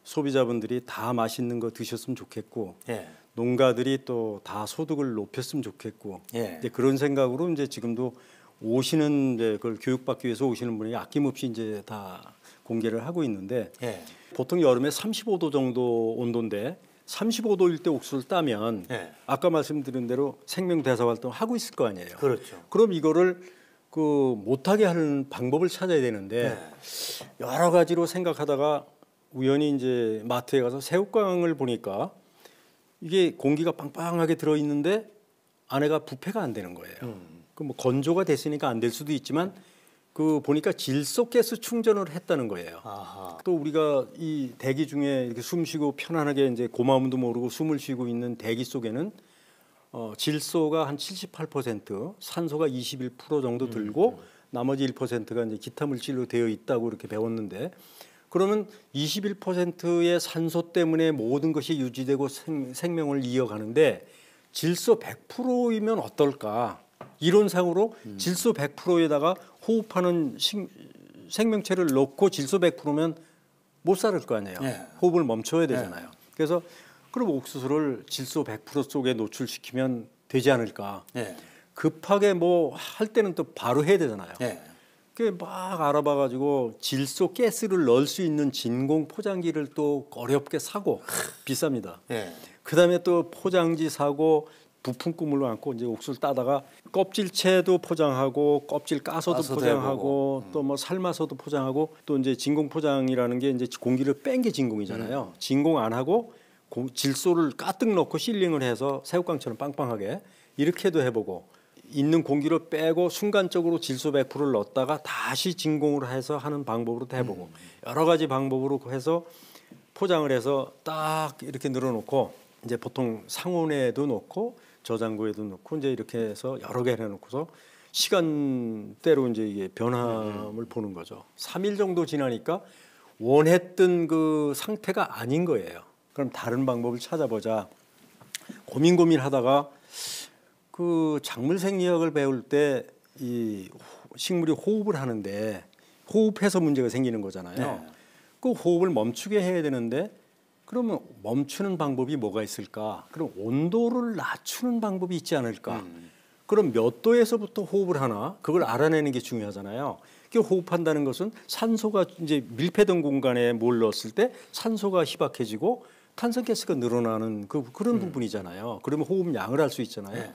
소비자분들이 다 맛있는 거 드셨으면 좋겠고 예. 농가들이 또 다 소득을 높였으면 좋겠고 예. 이제 그런 생각으로 이제 지금도 오시는 이제 그걸 교육받기 위해서 오시는 분이 아낌없이 이제 다 공개를 하고 있는데 예. 보통 여름에 35도 정도 온도인데 35도일 때 옥수수를 따면 예. 아까 말씀드린 대로 생명 대사 활동 하고 있을 거 아니에요. 그렇죠. 그럼 이거를 그 못하게 하는 방법을 찾아야 되는데 여러 가지로 생각하다가 우연히 이제 마트에 가서 새우깡을 보니까 이게 공기가 빵빵하게 들어 있는데 안에가 부패가 안 되는 거예요. 그 뭐 건조가 됐으니까 안 될 수도 있지만 그 보니까 질소가스 충전을 했다는 거예요. 아하. 또 우리가 이 대기 중에 이렇게 숨 쉬고 편안하게 이제 고마움도 모르고 숨을 쉬고 있는 대기 속에는 질소가 한 78%, 산소가 21% 정도 들고 나머지 1%가 이제 기타 물질로 되어 있다고 이렇게 배웠는데 그러면 21%의 산소 때문에 모든 것이 유지되고 생명을 이어가는데 질소 100%이면 어떨까? 이론상으로 질소 100%에다가 호흡하는 생명체를 넣고 질소 100%면 못 살을 거 아니에요. 네. 호흡을 멈춰야 되잖아요. 그래서 그럼 옥수수를 질소 100% 속에 노출시키면 되지 않을까. 네. 급하게 뭐 할 때는 또 바로 해야 되잖아요. 네. 막 알아봐가지고 질소 가스를 넣을 수 있는 진공 포장기를 또 어렵게 사고 비쌉니다. 네. 그다음에 또 포장지 사고 부품 꾸물로 안고 이제 옥수수를 따다가 껍질채도 포장하고 껍질 까서도 포장하고 또 뭐 삶아서도 포장하고 또 이제 진공 포장이라는 게 이제 공기를 뺀 게 진공이잖아요. 진공 안 하고 질소를 가득 넣고 실링을 해서 새우깡처럼 빵빵하게 이렇게도 해보고 있는 공기를 빼고 순간적으로 질소 100%를 넣었다가 다시 진공으로 해서 하는 방법으로도 해보고 여러 가지 방법으로 해서 포장을 해서 딱 이렇게 늘어놓고 이제 보통 상온에도 놓고 저장고에도 놓고 이제 이렇게 해서 여러 개 해놓고서 시간대로 이제 이게 변함을 보는 거죠. 3일 정도 지나니까 원했던 그 상태가 아닌 거예요. 그럼 다른 방법을 찾아보자. 고민하다가 그 작물 생리학을 배울 때 이 식물이 호흡을 하는데 호흡해서 문제가 생기는 거잖아요. 네. 그 호흡을 멈추게 해야 되는데 그러면 멈추는 방법이 뭐가 있을까? 그럼 온도를 낮추는 방법이 있지 않을까? 그럼 몇 도에서부터 호흡을 하나? 그걸 알아내는 게 중요하잖아요. 그 호흡한다는 것은 산소가 이제 밀폐된 공간에 뭘 넣었을 때 산소가 희박해지고 탄산가스가 늘어나는 그런 부분이잖아요. 그러면 호흡 양을 할 수 있잖아요. 네.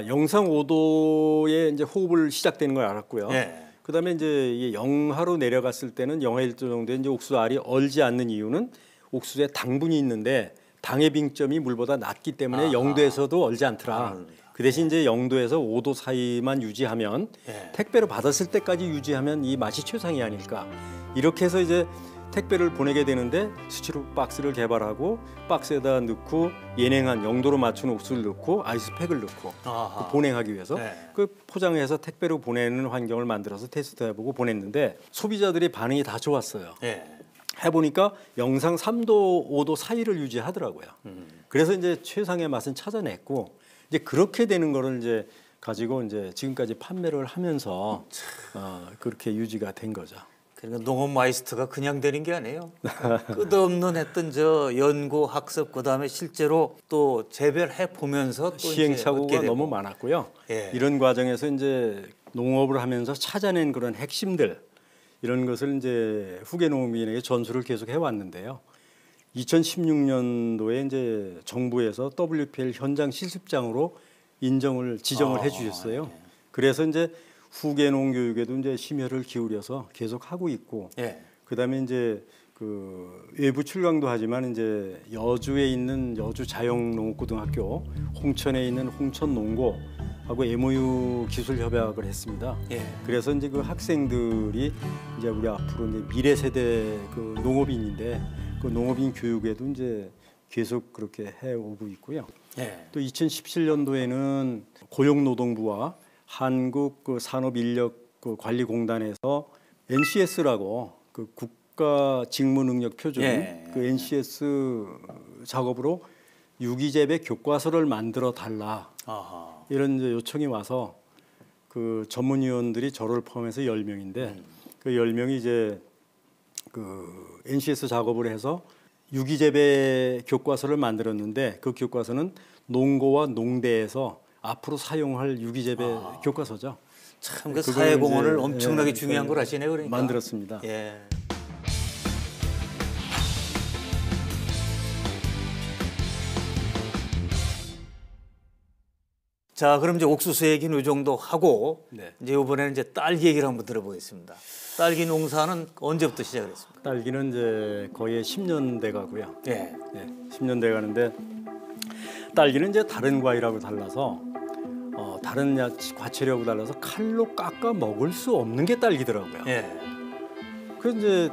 영상 5도에 이제 호흡을 시작되는 걸 알았고요. 네. 그다음에 이제 이게 영하로 내려갔을 때는 영하 1도 정도에 이제 옥수수 알이 얼지 않는 이유는 옥수수에 당분이 있는데 당의 빙점이 물보다 낮기 때문에 0도에서도 얼지 않더라. 그 대신 이제 0도에서 5도 사이만 유지하면 택배로 받았을 때까지 유지하면 이 맛이 최상이 아닐까. 이렇게 해서 이제 택배를 보내게 되는데 수치로 박스를 개발하고 박스에다 넣고 예냉한 0도로 맞춘 옥수수를 넣고 아이스팩을 넣고 그 보냉하기 위해서 그 포장해서 택배로 보내는 환경을 만들어서 테스트해보고 보냈는데 소비자들의 반응이 다 좋았어요. 해보니까 영상 3도, 5도 사이를 유지하더라고요. 그래서 이제 최상의 맛은 찾아냈고 이제 그렇게 되는 거를 이제 가지고 이제 지금까지 판매를 하면서 그렇게 유지가 된 거죠. 그러니까 농업 마이스터가 그냥 되는 게 아니에요. 끝없는 했던 저 연구 학습 그다음에 실제로 또 재배해 보면서 또 시행착오가 너무 많았고요. 이런 과정에서 이제 농업을 하면서 찾아낸 그런 핵심들 이런 것을 이제 후계 농민에게 전수를 계속 해왔는데요. 2016년도에 이제 정부에서 WPL 현장 실습장으로 지정을 해주셨어요. 그래서 이제 후계 농교육에도 이제 심혈을 기울여서 계속 하고 있고, 그다음에 이제 그 외부 출강도 하지만 이제 여주에 있는 여주 자영농업고등학교, 홍천에 있는 홍천농고하고 MOU 기술 협약을 했습니다. 그래서 이제 그 학생들이 이제 우리 앞으로 이제 미래 세대 그 농업인인데 그 농업인 교육에도 이제 계속 그렇게 해오고 있고요. 또 2017년도에는 고용노동부와 한국 그 산업인력관리공단에서 NCS라고 그 국가 직무능력 표준 그 NCS 작업으로 유기재배 교과서를 만들어 달라 이런 이제 요청이 와서 그 전문위원들이 저를 포함해서 10명인데 그 10명이 이제 그 NCS 작업을 해서 유기재배 교과서를 만들었는데 그 교과서는 농고와 농대에서 앞으로 사용할 유기재배 교과서죠. 참 그 사회공헌을 엄청나게 중요한 걸 하시네요. 그러니까. 만들었습니다. 자, 그럼 이제 옥수수 얘기는 이 정도 하고 이제 이번에는 이제 딸기 얘기를 한번 들어보겠습니다. 딸기 농사는 언제부터 시작을 했습니까? 딸기는 이제 거의 10년 돼 가고요. 10년 돼 가는데 딸기는 이제 다른 과일하고 달라서 다른 과채류하고 달라서 칼로 깎아 먹을 수 없는 게 딸기더라고요. 그래서 이제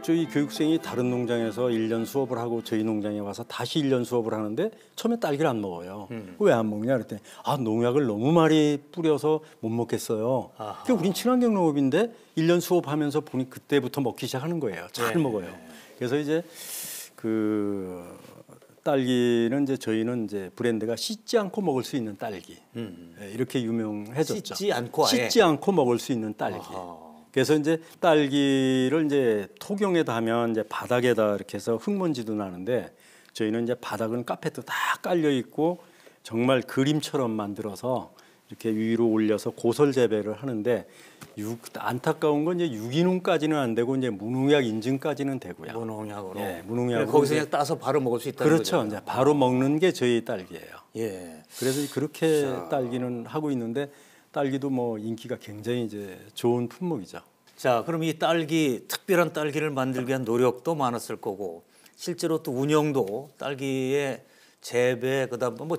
저희 교육생이 다른 농장에서 1년 수업을 하고 저희 농장에 와서 다시 1년 수업을 하는데 처음에 딸기를 안 먹어요. 왜 안 먹냐 그랬더니 농약을 너무 많이 뿌려서 못 먹겠어요. 그러니까 우린 친환경 농업인데 1년 수업하면서 보니 그때부터 먹기 시작하는 거예요. 잘 먹어요. 그래서 이제 그 딸기는 이제 저희는 이제 브랜드가 씻지 않고 먹을 수 있는 딸기 이렇게 유명해졌죠. 씻지 않고 아예? 씻지 않고 먹을 수 있는 딸기. 그래서 이제 딸기를 이제 토경에다 하면 이제 바닥에다 이렇게 해서 흙먼지도 나는데 저희는 이제 바닥은 카펫도 다 깔려 있고 정말 그림처럼 만들어서 이렇게 위로 올려서 고설 재배를 하는데 안타까운 건 이제 유기농까지는 안 되고 이제 무농약 인증까지는 되고요. 무농약으로. 예, 무농약으로. 거기서 그냥 따서 바로 먹을 수 있다는 그렇죠. 거죠. 이제 바로 먹는 게 저희 딸기예요. 예. 그래서 그렇게 딸기는 하고 있는데 딸기도 뭐 인기가 굉장히 이제 좋은 품목이죠. 자, 그럼 이 딸기 특별한 딸기를 만들기 위한 노력도 많았을 거고 실제로 또 운영도 딸기의 재배 그다음 뭐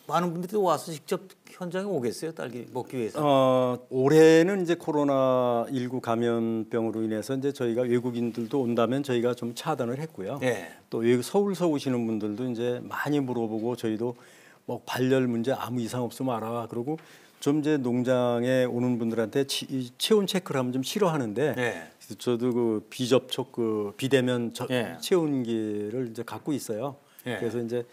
많은 분들이 와서 직접 현장에 오겠어요, 딸기 먹기 위해서. 올해는 이제 코로나19 감염병으로 인해서 이제 저희가 외국인들도 온다면 저희가 좀 차단을 했고요. 예. 또 외국 서울서 오시는 분들도 이제 많이 물어보고 저희도 뭐 발열 문제 아무 이상 없으면 알아와 그러고 좀 이제 농장에 오는 분들한테 체온 체크를 하면 좀 싫어하는데 예. 그래서 저도 그 비접촉 그 비대면 예. 체온기를 이제 갖고 있어요. 예. 그래서 이제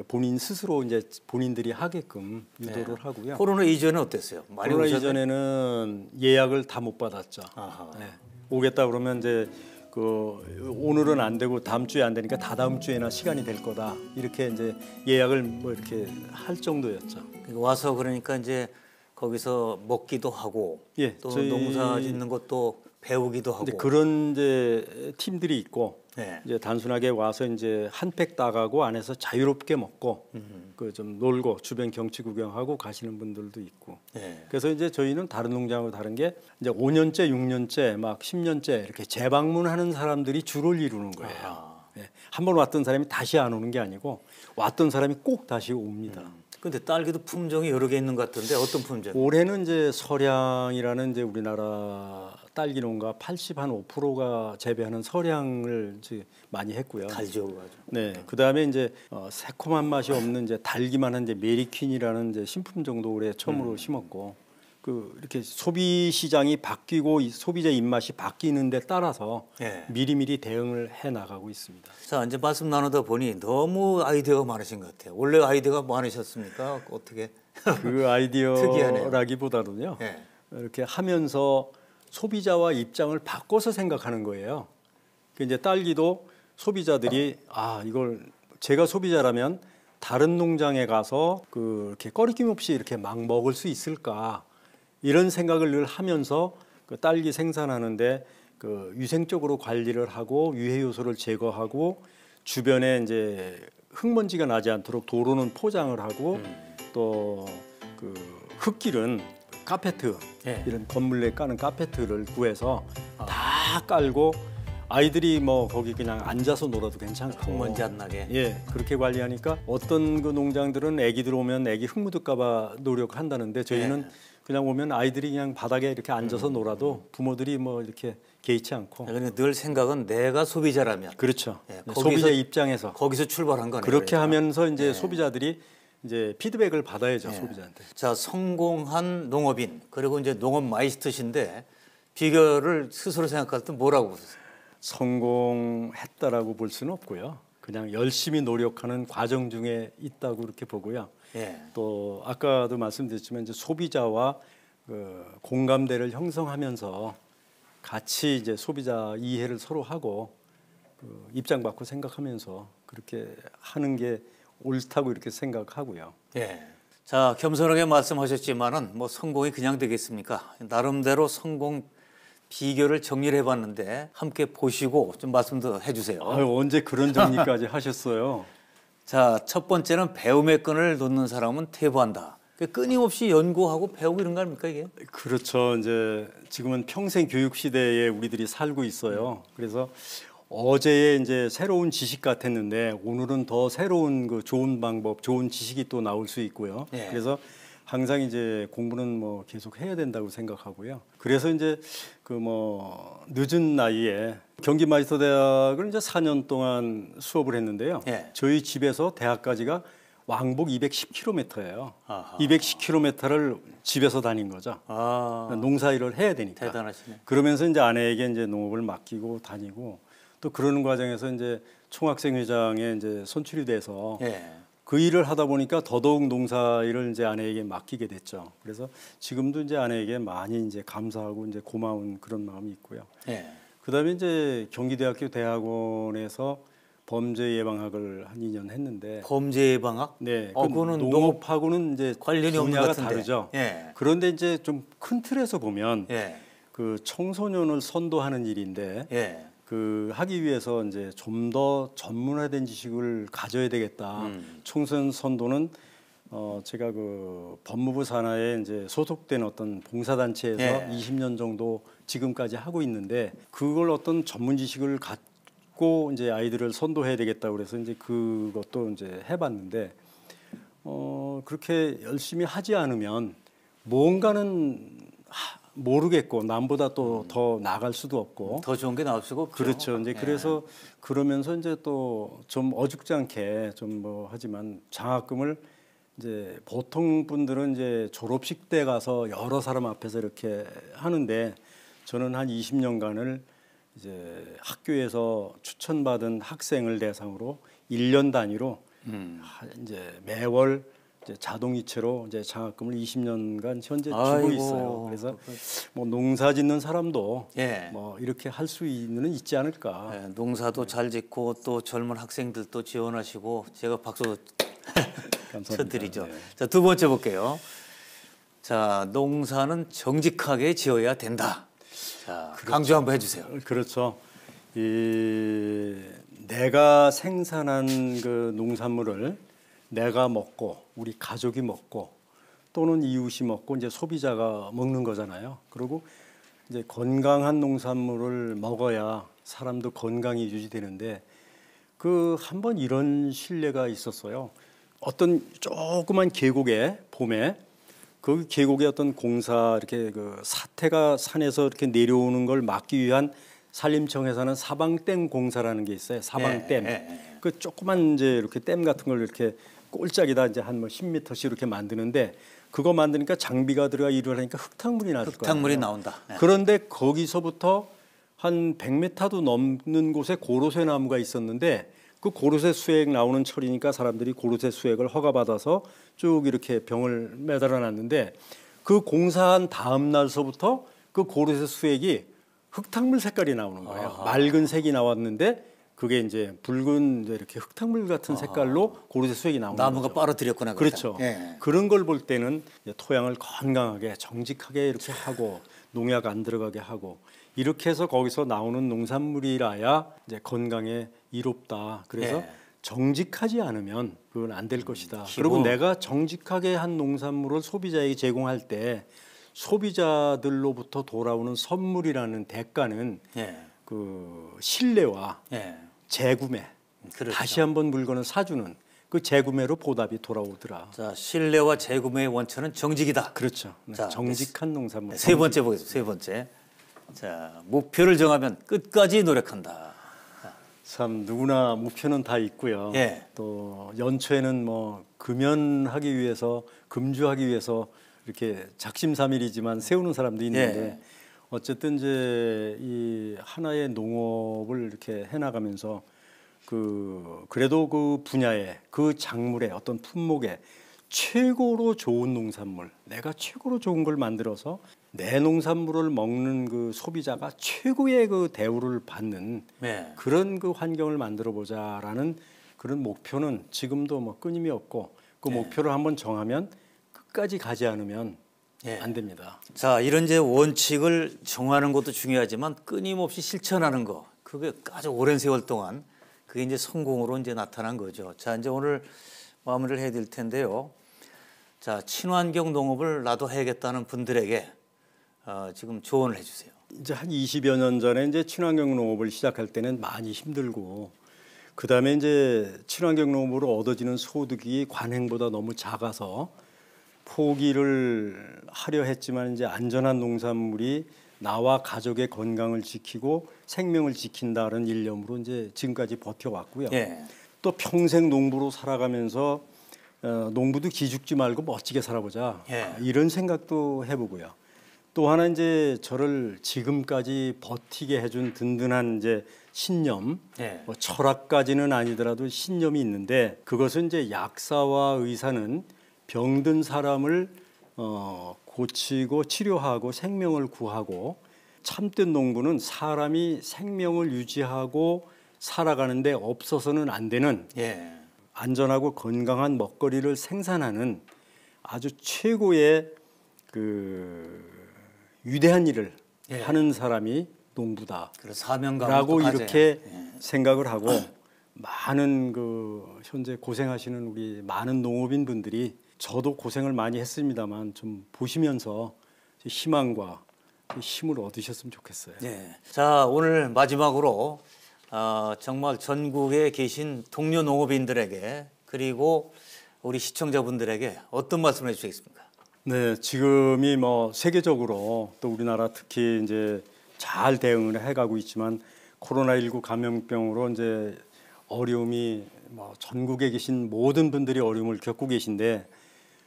본인 스스로 이제 본인들이 하게끔 유도를 예. 하고요. 코로나 이전에 어땠어요? 많이 코로나 오셨나요? 이전에는 예약을 다 못 받았죠. 아하. 네. 오겠다 그러면 이제 그 오늘은 안 되고 다음 주에 안 되니까 다다음 주에나 시간이 될 거다 이렇게 이제 예약을 뭐 이렇게 할 정도였죠. 와서 그러니까 이제 거기서 먹기도 하고 예, 또 저희 농사 짓는 것도 배우기도 하고. 이제 그런 이제 팀들이 있고 네. 이제 단순하게 와서 이제 한 팩 따가고 안에서 자유롭게 먹고 그 좀 놀고 주변 경치 구경하고 가시는 분들도 있고. 네. 그래서 이제 저희는 다른 농장하고 다른 게 이제 5년째, 6년째, 막 10년째 이렇게 재방문하는 사람들이 주를 이루는 거예요. 아하. 예. 한번 왔던 사람이 다시 안 오는 게 아니고 왔던 사람이 꼭 다시 옵니다. 근데 딸기도 품종이 여러 개 있는 것 같은데 어떤 품종? 올해는 이제 서량이라는 이제 우리나라 딸기 농가 85%가 재배하는 서량을 이제 많이 했고요. 달지오 가지고. 네, 그 다음에 이제 새콤한 맛이 없는 이제 달기만한 이제 메리퀸이라는 이제 신품종도 올해 처음으로 심었고, 그 이렇게 소비 시장이 바뀌고 소비자 입맛이 바뀌는 데 따라서 예. 미리미리 대응을 해 나가고 있습니다. 자, 이제 말씀 나누다 보니 너무 아이디어가 많으신 것 같아요. 원래 아이디어가 많으셨습니까? 어떻게? 그 아이디어라기보다는요. 예. 이렇게 하면서 소비자와 입장을 바꿔서 생각하는 거예요. 그 이제 딸기도 소비자들이 이걸 제가 소비자라면 다른 농장에 가서 이렇게 꺼리낌 없이 이렇게 막 먹을 수 있을까 이런 생각을 늘 하면서 그 딸기 생산하는데 그 위생적으로 관리를 하고 유해 요소를 제거하고 주변에 이제 흙먼지가 나지 않도록 도로는 포장을 하고 또 그 흙길은 카페트 예. 이런 건물 내 까는 카페트를 구해서 다 깔고 아이들이 뭐 거기 그냥 앉아서 놀아도 괜찮고 흙먼지 안 나게. 예 그렇게 관리하니까 어떤 그 농장들은 애기들 오면 애기 흙 묻을까봐 노력한다는데 저희는 예. 그냥 오면 아이들이 그냥 바닥에 이렇게 앉아서 놀아도 부모들이 뭐 이렇게 개의치 않고 그러니까 늘 생각은 내가 소비자라면 그렇죠. 예, 소비자 입장에서 거기서 출발한 거네요. 그렇게 그러니까. 하면서 이제 소비자들이 이제 피드백을 받아야죠. 예. 소비자한테. 자, 성공한 농업인 그리고 이제 농업 마이스터신데 비결을 스스로 생각할 때 뭐라고 보세요? 성공했다라고 볼 수는 없고요. 그냥 열심히 노력하는 과정 중에 있다고 그렇게 보고요. 예. 또 아까도 말씀드렸지만 이제 소비자와 그 공감대를 형성하면서 같이 이제 소비자 이해를 서로 하고 그 입장 바꿔 생각하면서 그렇게 하는 게 옳다고 이렇게 생각하고요. 예. 자, 겸손하게 말씀하셨지만은 뭐 성공이 그냥 되겠습니까? 나름대로 성공 비결을 정리를 해봤는데 함께 보시고 좀 말씀도 해주세요. 언제 그런 정리까지 하셨어요? 자, 첫 번째는 배움의 끈을 놓는 사람은 퇴보한다. 끊임없이 연구하고 배우고 이런 거 아닙니까 이게? 그렇죠. 이제 지금은 평생 교육 시대에 우리들이 살고 있어요. 그래서 어제의 이제 새로운 지식 같았는데 오늘은 더 새로운 그 좋은 방법, 좋은 지식이 또 나올 수 있고요. 예. 그래서 항상 이제 공부는 뭐 계속 해야 된다고 생각하고요. 그래서 이제 그 뭐 늦은 나이에 경기마이스터 대학을 이제 4년 동안 수업을 했는데요. 예. 저희 집에서 대학까지가 왕복 210km예요. 아하. 210km를 집에서 다닌 거죠. 농사일을 해야 되니까. 대단하시네. 그러면서 이제 아내에게 이제 농업을 맡기고 다니고 또 그러는 과정에서 이제 총학생 회장에 이제 선출이 돼서 예. 그 일을 하다 보니까 더더욱 농사 일을 이제 아내에게 맡기게 됐죠. 그래서 지금도 이제 아내에게 많이 이제 감사하고 이제 고마운 그런 마음이 있고요. 예. 그다음에 이제 경기대학교 대학원에서 범죄 예방학을 한 2년 했는데 범죄 예방학? 네, 그거는 농업하고는 이제 관련이 없는 분야가 것 같은데. 다르죠. 예. 그런데 이제 좀 큰 틀에서 보면 예. 그 청소년을 선도하는 일인데 예. 그 하기 위해서 이제 좀 더 전문화된 지식을 가져야 되겠다. 청소년 선도는 제가 그 법무부 산하에 이제 소속된 어떤 봉사단체에서 예. 20년 정도 지금까지 하고 있는데 그걸 어떤 전문 지식을 갖고 이제 아이들을 선도해야 되겠다 그래서 이제 그것도 이제 해봤는데 그렇게 열심히 하지 않으면 뭔가는 모르겠고 남보다 또 더 나갈 수도 없고 더 좋은 게 나올 수가 없죠. 그렇죠. 이제 예. 그래서 그러면서 이제 또 좀 어줍잖게 좀 뭐 하지만 장학금을 이제 보통 분들은 이제 졸업식 때 가서 여러 사람 앞에서 이렇게 하는데 저는 한 20년간을 이제 학교에서 추천받은 학생을 대상으로 1년 단위로 이제 매월 이제 자동이체로 이제 장학금을 20년간 현재 주고 아이고. 있어요. 그래서 뭐 농사 짓는 사람도 예. 뭐 이렇게 할 수 있지 않을까. 예, 농사도 잘 짓고 또 젊은 학생들도 지원하시고 제가 박수 감사합니다. 쳐드리죠. 네. 자, 두 번째 볼게요. 자, 농사는 정직하게 지어야 된다. 자, 강조 한번 해주세요. 그렇죠. 내가 생산한 그 농산물을 내가 먹고 우리 가족이 먹고 또는 이웃이 먹고 이제 소비자가 먹는 거잖아요. 그리고 이제 건강한 농산물을 먹어야 사람도 건강이 유지되는데 그 한번 이런 신뢰가 있었어요. 어떤 조그만 계곡에 봄에 그 계곡에 어떤 공사 이렇게 그 사태가 산에서 이렇게 내려오는 걸 막기 위한 산림청에서는 사방댐 공사라는 게 있어요. 사방댐. 그 조그만 이제 이렇게 댐 같은 걸 이렇게 꼴짝이다 이제 한 뭐 10m씩 이렇게 만드는데 그거 만드니까 장비가 들어가 일을 하니까 흙탕물이 나올 거예요. 흙탕물이 나온다. 네. 그런데 거기서부터 한 100m도 넘는 곳에 고로쇠 나무가 있었는데 그 고로쇠 수액 나오는 철이니까 사람들이 고로쇠 수액을 허가받아서 쭉 이렇게 병을 매달아 놨는데 그 공사한 다음 날서부터 그 고로쇠 수액이 흙탕물 색깔이 나오는 거예요. 아하. 맑은 색이 나왔는데 그게 이제 붉은 이제 이렇게 흙탕물 같은 색깔로 고로쇠 수액이 나오는 나무가 거죠. 빨아들였구나. 그렇죠. 예. 그런 걸 볼 때는 이제 토양을 건강하게 정직하게 이렇게 하고 농약 안 들어가게 하고 이렇게 해서 거기서 나오는 농산물이라야 이제 건강에 이롭다. 그래서 예. 정직하지 않으면 그건 안 될 것이다. 기본. 그리고 내가 정직하게 한 농산물을 소비자에게 제공할 때 소비자들로부터 돌아오는 선물이라는 대가는 예. 그 신뢰와 예. 재구매, 그렇죠. 다시 한번 물건을 사주는 그 재구매로 보답이 돌아오더라. 자, 신뢰와 재구매의 원천은 정직이다. 그렇죠. 네, 자, 정직한 농산물. 네, 세 번째 보겠습니다. 세 번째. 자, 목표를 정하면 끝까지 노력한다. 참 누구나 목표는 다 있고요. 예. 또 연초에는 뭐 금연하기 위해서 금주하기 위해서 이렇게 작심삼일이지만 세우는 사람도 있는데 예. 어쨌든 이제 이 하나의 농업을 이렇게 해나가면서 그래도 그 분야에 그 작물의 어떤 품목에 최고로 좋은 농산물, 내가 최고로 좋은 걸 만들어서 내 농산물을 먹는 그 소비자가 최고의 그 대우를 받는 네. 그런 그 환경을 만들어 보자라는 그런 목표는 지금도 뭐 끊임이 없고 그 목표를 한번 정하면 끝까지 가지 않으면 예. 안 됩니다. 자, 이런 이제 원칙을 정하는 것도 중요하지만 끊임없이 실천하는 거, 그게 아주 오랜 세월 동안 그게 이제 성공으로 이제 나타난 거죠. 자, 이제 오늘 마무리를 해야 될 텐데요. 자, 친환경 농업을 나도 해야겠다는 분들에게 지금 조언을 해주세요. 이제 한 20여 년 전에 이제 친환경 농업을 시작할 때는 많이 힘들고 그다음에 이제 친환경 농업으로 얻어지는 소득이 관행보다 너무 작아서 포기를 하려 했지만 이제 안전한 농산물이 나와 가족의 건강을 지키고 생명을 지킨다는 일념으로 이제 지금까지 버텨왔고요. 예. 또 평생 농부로 살아가면서 농부도 기죽지 말고 멋지게 살아보자 예. 이런 생각도 해보고요. 또 하나 이제 저를 지금까지 버티게 해준 든든한 이제 신념, 네. 뭐 철학까지는 아니더라도 신념이 있는데 그것은 이제 약사와 의사는 병든 사람을 고치고 치료하고 생명을 구하고 참된 농부는 사람이 생명을 유지하고 살아가는데 없어서는 안 되는 예. 안전하고 건강한 먹거리를 생산하는 아주 최고의 그 위대한 일을 예. 하는 사람이 농부다. 그래서 사명감을 라고 또 가져야. 이렇게 예. 생각을 하고 많은 그 현재 고생하시는 우리 많은 농업인 분들이 저도 고생을 많이 했습니다만 좀 보시면서 희망과 힘을 얻으셨으면 좋겠어요. 예. 자, 오늘 마지막으로 정말 전국에 계신 동료 농업인들에게 그리고 우리 시청자분들에게 어떤 말씀을 해주시겠습니까? 네, 지금이 뭐 세계적으로 또 우리나라 특히 이제 잘 대응을 해가고 있지만 코로나19 감염병으로 이제 어려움이 뭐 전국에 계신 모든 분들이 어려움을 겪고 계신데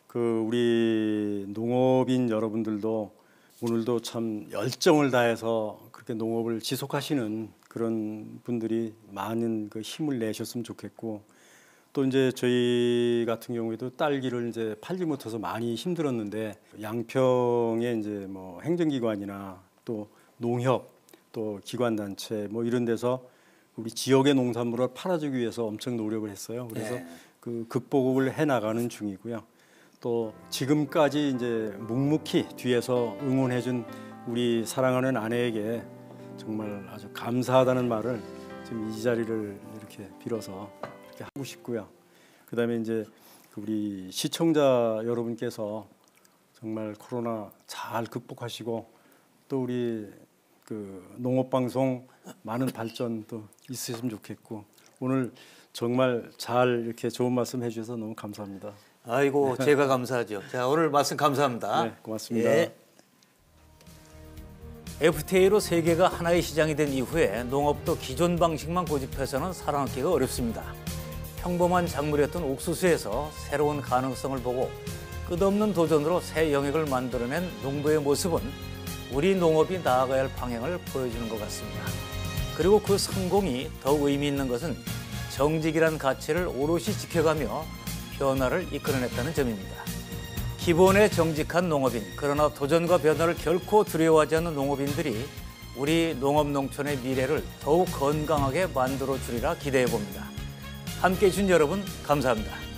그 우리 농업인 여러분들도 오늘도 참 열정을 다해서 그렇게 농업을 지속하시는 그런 분들이 많은 그 힘을 내셨으면 좋겠고 또 이제 저희 같은 경우에도 딸기를 이제 팔지 못해서 많이 힘들었는데 양평에 이제 뭐 행정기관이나 또 농협 또 기관단체 뭐 이런 데서 우리 지역의 농산물을 팔아주기 위해서 엄청 노력을 했어요. 그래서 네. 그 극복을 해 나가는 중이고요. 또 지금까지 이제 묵묵히 뒤에서 응원해준 우리 사랑하는 아내에게 정말 아주 감사하다는 말을 지금 이 자리를 이렇게 빌어서 이렇게 하고 싶고요. 그다음에 이제 우리 시청자 여러분께서 정말 코로나 잘 극복하시고 또 우리 그 농업방송 많은 발전 또 있으시면 좋겠고 오늘 정말 잘 이렇게 좋은 말씀 해주셔서 너무 감사합니다. 아이고 제가 감사하죠. 자, 오늘 말씀 감사합니다. 네, 고맙습니다. 예. FTA로 세계가 하나의 시장이 된 이후에 농업도 기존 방식만 고집해서는 살아남기가 어렵습니다. 평범한 작물이었던 옥수수에서 새로운 가능성을 보고 끝없는 도전으로 새 영역을 만들어낸 농부의 모습은 우리 농업이 나아가야 할 방향을 보여주는 것 같습니다. 그리고 그 성공이 더욱 의미 있는 것은 정직이란 가치를 오롯이 지켜가며 변화를 이끌어냈다는 점입니다. 기본에 정직한 농업인, 그러나 도전과 변화를 결코 두려워하지 않는 농업인들이 우리 농업 농촌의 미래를 더욱 건강하게 만들어 주리라 기대해 봅니다. 함께해 주신 여러분 감사합니다.